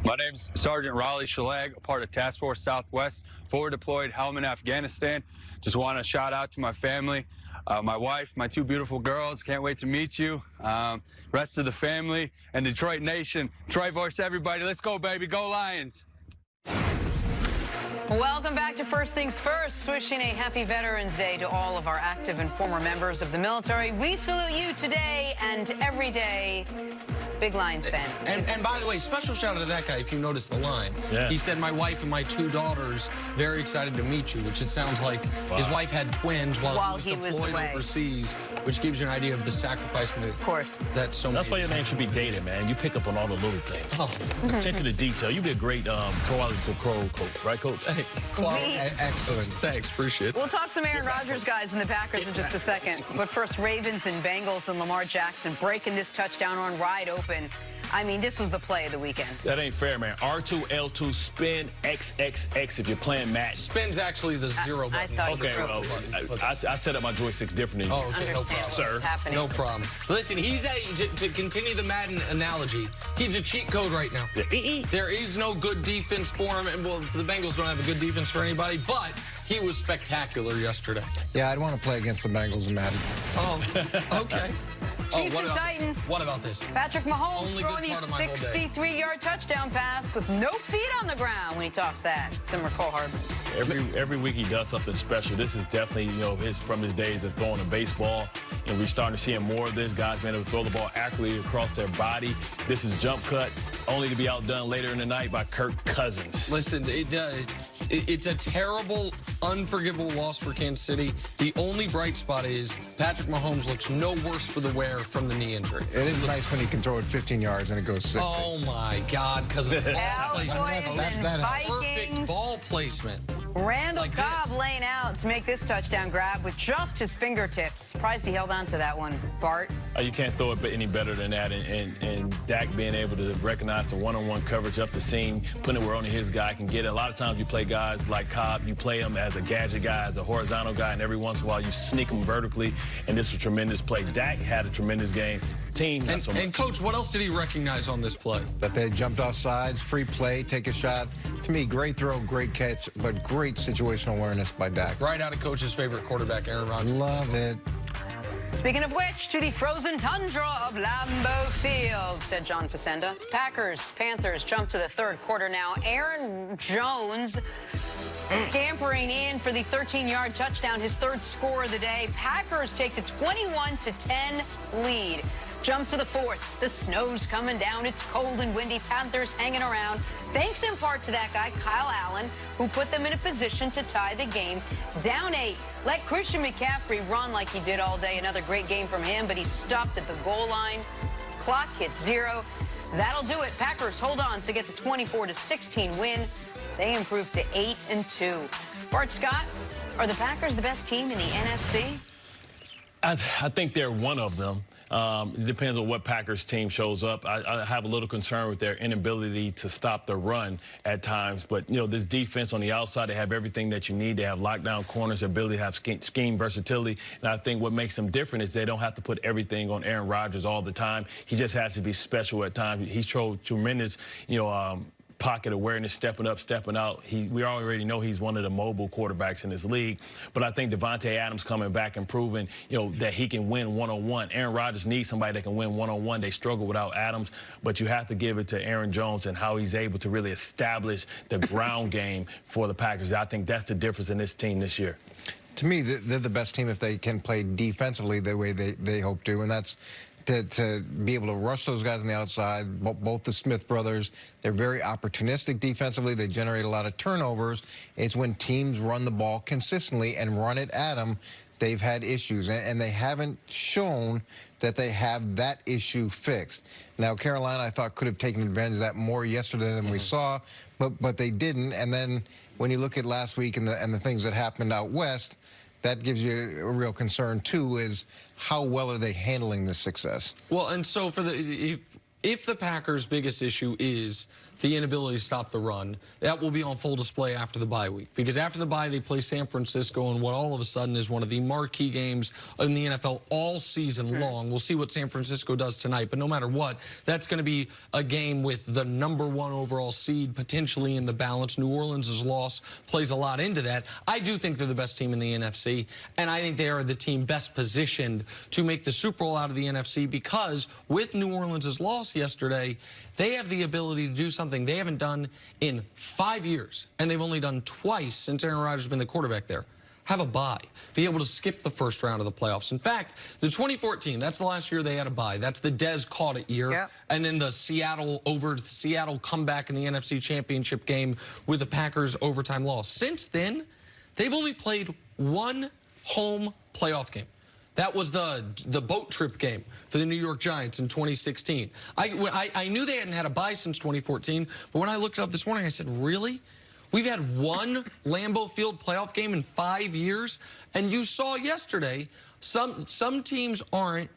My name's Sergeant Raleigh Shalag, a part of Task Force Southwest, forward deployed Helmand, Afghanistan. Just want to shout out to my family, my wife, my two beautiful girls. Can't wait to meet you. Rest of the family and Detroit Nation. Troy voice, everybody. Let's go, baby. Go Lions. Welcome back to First Things First, wishing a happy Veterans Day to all of our active and former members of the military. We salute you today and every day. Big Lions fan. And by the way, special shout out to that guy, if you noticed the line. Yeah. He said, my wife and my two daughters, very excited to meet you, which it sounds like his wife had twins while he was deployed overseas, which gives you an idea of the sacrifice and that's so That's why your name should be dated, man. You pick up on all the little things. Oh. Attention to detail. You'd be a great quality control coach, right, Coach? Hey, excellent. Thanks, appreciate it. We'll talk some Aaron Rodgers guys in the Packers in just a second. But first, Ravens and Bengals and Lamar Jackson breaking this touchdown run wide open. I mean, this was the play of the weekend. That ain't fair, man. R2, L2, spin, XXX if you're playing match. Spin's actually the zero button. I set up my joysticks differently. Oh, okay, no problem. Sir. No problem. Listen, he's to continue the Madden analogy, he's a cheat code right now. There is no good defense for him, and well, the Bengals don't have a good defense for anybody, but he was spectacular yesterday. Yeah, I'd want to play against the Bengals and Madden. Oh, okay. Chiefs and Titans. What about this? Patrick Mahomes throwing his 63-yard touchdown pass with no feet on the ground when he tossed that. Timber Cole Harbor. Every week he does something special. This is definitely, from his days of throwing a baseball. And we're starting to see more of this. Guys being able to throw the ball accurately across their body. This is jump cut, only to be outdone later in the night by Kirk Cousins. Listen, it's a terrible, unforgivable loss for Kansas City. The only bright spot is Patrick Mahomes looks no worse for the wear from the knee injury. It is nice when he can throw it 15 yards and it goes 60. Oh, my God, because of the ball placement. Vikings. Perfect ball placement. Randall Cobb laying out to make this touchdown grab with just his fingertips. Surprised he held on to that one, Bart. You can't throw it any better than that. And Dak being able to recognize the one-on-one coverage up the seam, putting it where only his guy can get it. A lot of times you play guys like Cobb, you play him as a gadget guy, as a horizontal guy, and every once in a while you sneak him vertically. And this was a tremendous play. Dak had a tremendous game. Team, not so much. And Coach, what else did he recognize on this play? That they jumped off sides, free play, take a shot. To me, great throw, great catch, but great situational awareness by Dak. Right out of Coach's favorite quarterback, Aaron Rodgers. Love it. Speaking of which, to the frozen tundra of Lambeau Field, said John Facenda. Packers, Panthers jump to the third quarter now. Aaron Jones scampering in for the 13-yard touchdown, his third score of the day. Packers take the 21-10 lead. Jump to the fourth. The snow's coming down. It's cold and windy. Panthers hanging around. Thanks in part to that guy, Kyle Allen, who put them in a position to tie the game. Down 8. Let Christian McCaffrey run like he did all day. Another great game from him, but he stopped at the goal line. Clock hits 0. That'll do it. Packers hold on to get the 24-16 win. They improve to 8-2. Bart Scott, are the Packers the best team in the NFC? I think they're one of them. It depends on what Packers team shows up. I have a little concern with their inability to stop the run at times. But, this defense on the outside, they have everything that you need. They have lockdown corners, the ability to have scheme versatility. And I think what makes them different is they don't have to put everything on Aaron Rodgers all the time. He just has to be special at times. He's showed tremendous, pocket awareness, stepping up, stepping out. We already know he's one of the mobile quarterbacks in this league. But I think Devontae Adams coming back and proving, that he can win one-on-one. Aaron Rodgers needs somebody that can win one-on-one. They struggle without Adams, but you have to give it to Aaron Jones and how he's able to really establish the ground game for the Packers. I think that's the difference in this team this year. To me, they're the best team if they can play defensively the way they hope to, and that's to be able to rush those guys on the outside. Both the Smith brothers, they're very opportunistic defensively. They generate a lot of turnovers. It's when teams run the ball consistently and run it at them, they've had issues, and they haven't shown that they have that issue fixed. Now, Carolina, I thought, could have taken advantage of that more yesterday than we saw, but they didn't. And then when you look at last week and the things that happened out west, that gives you a real concern, too, is how well are they handling this success? Well, and so for if the Packers' biggest issue is the inability to stop the run, that will be on full display after the bye week. Because after the bye, they play San Francisco in what all of a sudden is one of the marquee games in the NFL all season long. We'll see what San Francisco does tonight. But no matter what, that's going to be a game with the #1 overall seed potentially in the balance. New Orleans' loss plays a lot into that. I do think they're the best team in the NFC, and I think they are the team best positioned to make the Super Bowl out of the NFC because with New Orleans' loss yesterday, they have the ability to do something they haven't done in 5 years, and they've only done twice since Aaron Rodgers has been the quarterback there. Have a bye. Be able to skip the first round of the playoffs. In fact, the 2014, that's the last year they had a bye. That's the Dez caught it year. Yep. And then the Seattle comeback in the NFC Championship game with the Packers overtime loss. Since then, they've only played one home playoff game. That was the boat trip game for the New York Giants in 2016. I knew they hadn't had a bye since 2014, but when I looked it up this morning, I said, really? We've had one Lambeau Field playoff game in 5 years? And you saw yesterday, some teams aren't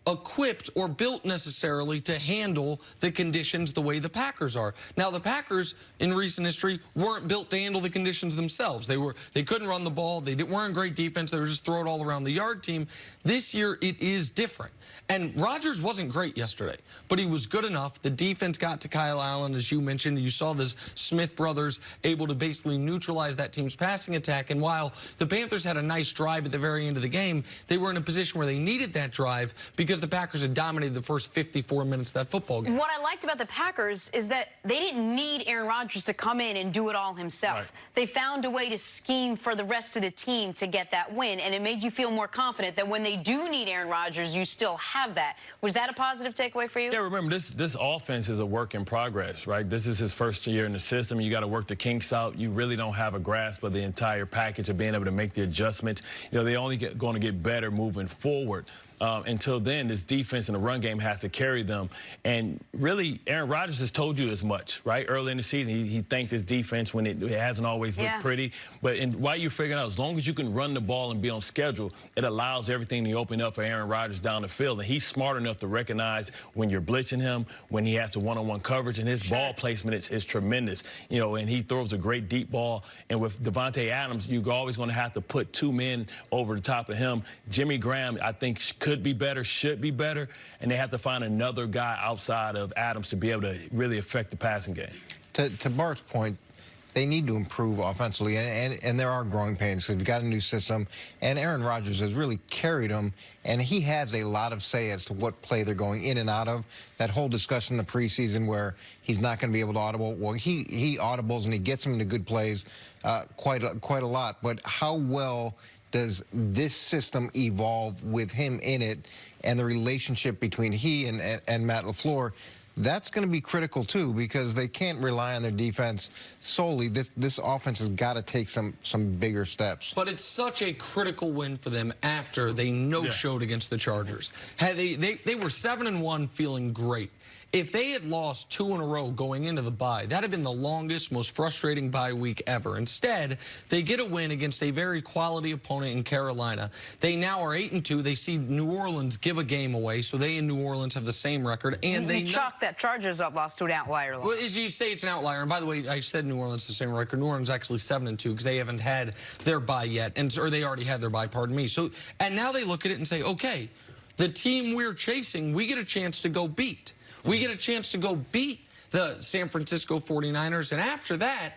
equipped or built necessarily to handle the conditions the way the Packers are. Now, the Packers in recent history weren't built to handle the conditions themselves. They couldn't run the ball. They weren't great defense. They were just throw it all around the yard team. This year, it is different. And Rodgers wasn't great yesterday, but he was good enough. The defense got to Kyle Allen, as you mentioned. You saw the Smith brothers able to basically neutralize that team's passing attack. And while the Panthers had a nice drive at the very end of the game, they were in a position where they needed that drive because the Packers had dominated the first 54 minutes of that football game. What I liked about the Packers is that they didn't need Aaron Rodgers to come in and do it all himself. Right. They found a way to scheme for the rest of the team to get that win, and it made you feel more confident that when they do need Aaron Rodgers, you still have that. Was that a positive takeaway for you? Yeah, remember, this offense is a work in progress, right? This is his first year in the system. You got to work the kinks out. You really don't have a grasp of the entire package of being able to make the adjustments. You know, they're only going to get better moving forward. Until then, this defense and the run game has to carry them. And really, Aaron Rodgers has told you as much, right? Early in the season, he thanked his defense when it hasn't always looked pretty. But while you're figuring out, as long as you can run the ball and be on schedule, it allows everything to open up for Aaron Rodgers down the field. And he's smart enough to recognize when you're blitzing him, when he has to one-on-one coverage, and his ball placement is tremendous. You know, and he throws a great deep ball. And with Devontae Adams, you're always going to have to put two men over the top of him. Jimmy Graham, I think, could be better, should be better, and they have to find another guy outside of Adams to be able to really affect the passing game. To Bart's point, they need to improve offensively, and there are growing pains because we've got a new system, and Aaron Rodgers has really carried them, and he has a lot of say as to what play they're going in and out of. That whole discussion in the preseason where he's not going to be able to audible, well, he audibles and he gets them into good plays quite a lot, but how well does this system evolve with him in it and the relationship between he and Matt LaFleur? That's going to be critical, too, because they can't rely on their defense solely. This offense has got to take some bigger steps. But it's such a critical win for them after they no-showed against the Chargers. They were 7-1 feeling great. If they had lost 2 in a row going into the bye, that had been the longest, most frustrating bye week ever. Instead, they get a win against a very quality opponent in Carolina. They now are 8-2. They see New Orleans give a game away, so they and New Orleans have the same record. And they chalked that Chargers up, lost to an outlier. Well, as you say, it's an outlier. And by the way, I said New Orleans the same record. New Orleans actually 7-2 because they haven't had their bye yet, or they already had their bye. Pardon me. So, and now they look at it and say, okay, the team we're chasing, we get a chance to go beat. We get a chance to go beat the San Francisco 49ers, and after that,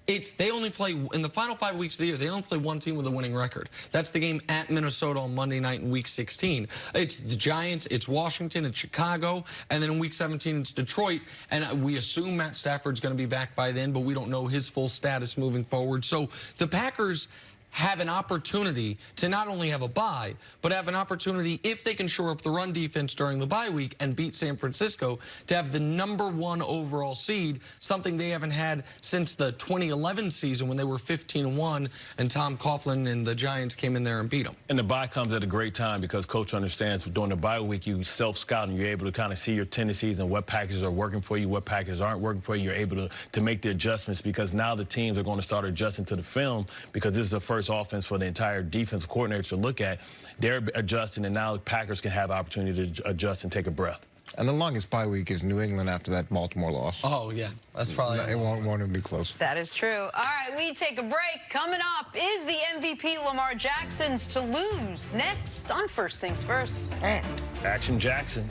they only play, in the final 5 weeks of the year, they only play one team with a winning record. That's the game at Minnesota on Monday night in Week 16. It's the Giants, it's Washington, it's Chicago, and then in Week 17, it's Detroit. And we assume Matt Stafford's going to be back by then, but we don't know his full status moving forward. So the Packers have an opportunity to not only have a bye, but have an opportunity, if they can shore up the run defense during the bye week and beat San Francisco, to have the #1 overall seed, something they haven't had since the 2011 season when they were 15-1 and Tom Coughlin and the Giants came in there and beat them. And the bye comes at a great time because Coach understands during the bye week you self-scout and you're able to kind of see your tendencies and what packages are working for you, what packages aren't working for you. You're able to make the adjustments because now the teams are going to start adjusting to the film because this is the first offense for the entire defensive coordinator to look at. They're adjusting, and now the Packers can have opportunity to adjust and take a breath. And the longest bye week is New England after that Baltimore loss. Oh, yeah. That's probably... It won't even be close. That is true. All right, we take a break. Coming up, is the MVP Lamar Jackson's to lose? Next on First Things First. Action Jackson.